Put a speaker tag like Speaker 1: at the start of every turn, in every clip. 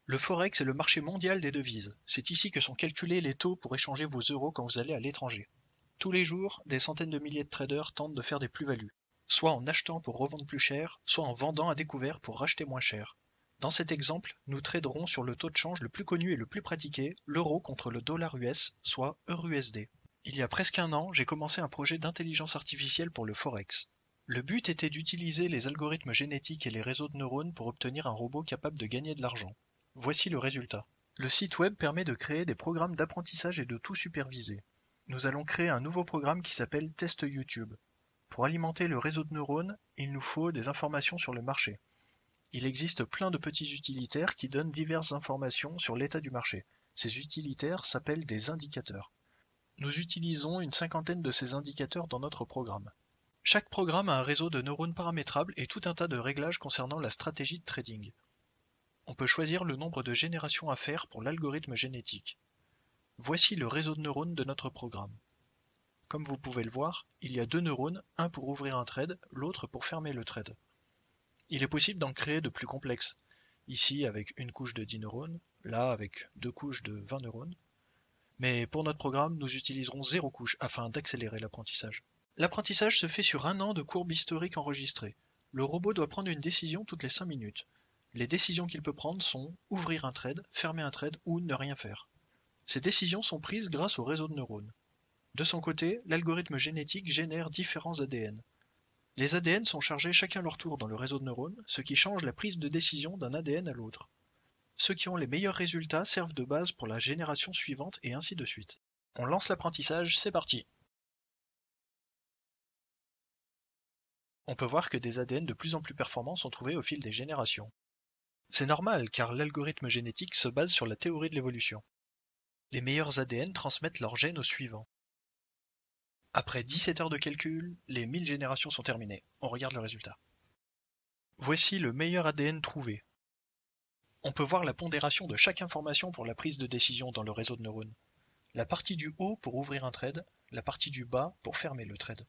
Speaker 1: Le forex est le marché mondial des devises. C'est ici que sont calculés les taux pour échanger vos euros quand vous allez à l'étranger. Tous les jours, des centaines de milliers de traders tentent de faire des plus-values, soit en achetant pour revendre plus cher, soit en vendant à découvert pour racheter moins cher. Dans cet exemple, nous traderons sur le taux de change le plus connu et le plus pratiqué, l'euro contre le dollar US, soit EURUSD. Il y a presque un an, j'ai commencé un projet d'intelligence artificielle pour le forex. Le but était d'utiliser les algorithmes génétiques et les réseaux de neurones pour obtenir un robot capable de gagner de l'argent. Voici le résultat. Le site web permet de créer des programmes d'apprentissage et de tout superviser. Nous allons créer un nouveau programme qui s'appelle Test YouTube. Pour alimenter le réseau de neurones, il nous faut des informations sur le marché. Il existe plein de petits utilitaires qui donnent diverses informations sur l'état du marché. Ces utilitaires s'appellent des indicateurs. Nous utilisons une cinquantaine de ces indicateurs dans notre programme. Chaque programme a un réseau de neurones paramétrables et tout un tas de réglages concernant la stratégie de trading. On peut choisir le nombre de générations à faire pour l'algorithme génétique. Voici le réseau de neurones de notre programme. Comme vous pouvez le voir, il y a deux neurones, un pour ouvrir un trade, l'autre pour fermer le trade. Il est possible d'en créer de plus complexes, ici avec une couche de 10 neurones, là avec deux couches de 20 neurones. Mais pour notre programme, nous utiliserons 0 couche afin d'accélérer l'apprentissage. L'apprentissage se fait sur un an de courbes historiques enregistrées. Le robot doit prendre une décision toutes les 5 minutes. Les décisions qu'il peut prendre sont ouvrir un trade, fermer un trade ou ne rien faire. Ces décisions sont prises grâce au réseau de neurones. De son côté, l'algorithme génétique génère différents ADN. Les ADN sont chargés chacun leur tour dans le réseau de neurones, ce qui change la prise de décision d'un ADN à l'autre. Ceux qui ont les meilleurs résultats servent de base pour la génération suivante et ainsi de suite. On lance l'apprentissage, c'est parti! On peut voir que des ADN de plus en plus performants sont trouvés au fil des générations. C'est normal car l'algorithme génétique se base sur la théorie de l'évolution. Les meilleurs ADN transmettent leurs gènes aux suivants. Après 17 heures de calcul, les 1000 générations sont terminées. On regarde le résultat. Voici le meilleur ADN trouvé. On peut voir la pondération de chaque information pour la prise de décision dans le réseau de neurones. La partie du haut pour ouvrir un trade, la partie du bas pour fermer le trade.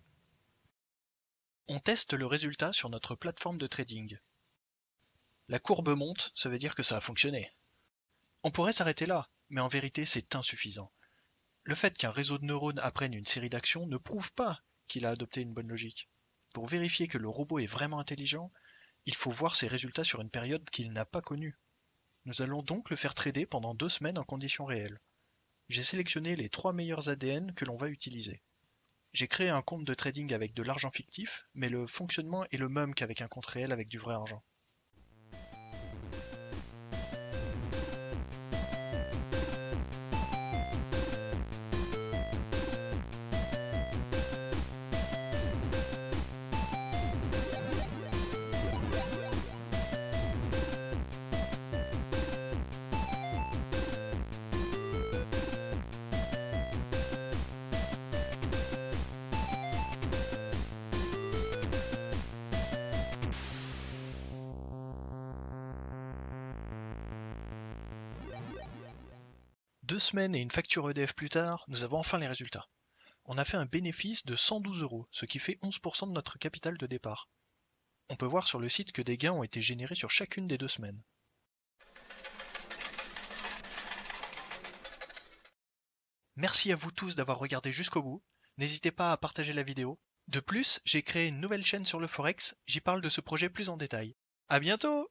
Speaker 1: On teste le résultat sur notre plateforme de trading. La courbe monte, ça veut dire que ça a fonctionné. On pourrait s'arrêter là, mais en vérité c'est insuffisant. Le fait qu'un réseau de neurones apprenne une série d'actions ne prouve pas qu'il a adopté une bonne logique. Pour vérifier que le robot est vraiment intelligent, il faut voir ses résultats sur une période qu'il n'a pas connue. Nous allons donc le faire trader pendant 2 semaines en conditions réelles. J'ai sélectionné les 3 meilleurs ADN que l'on va utiliser. J'ai créé un compte de trading avec de l'argent fictif, mais le fonctionnement est le même qu'avec un compte réel avec du vrai argent. Deux semaines et une facture EDF plus tard, nous avons enfin les résultats. On a fait un bénéfice de 112 €, ce qui fait 11% de notre capital de départ. On peut voir sur le site que des gains ont été générés sur chacune des 2 semaines. Merci à vous tous d'avoir regardé jusqu'au bout. N'hésitez pas à partager la vidéo. De plus, j'ai créé une nouvelle chaîne sur le Forex, j'y parle de ce projet plus en détail. À bientôt!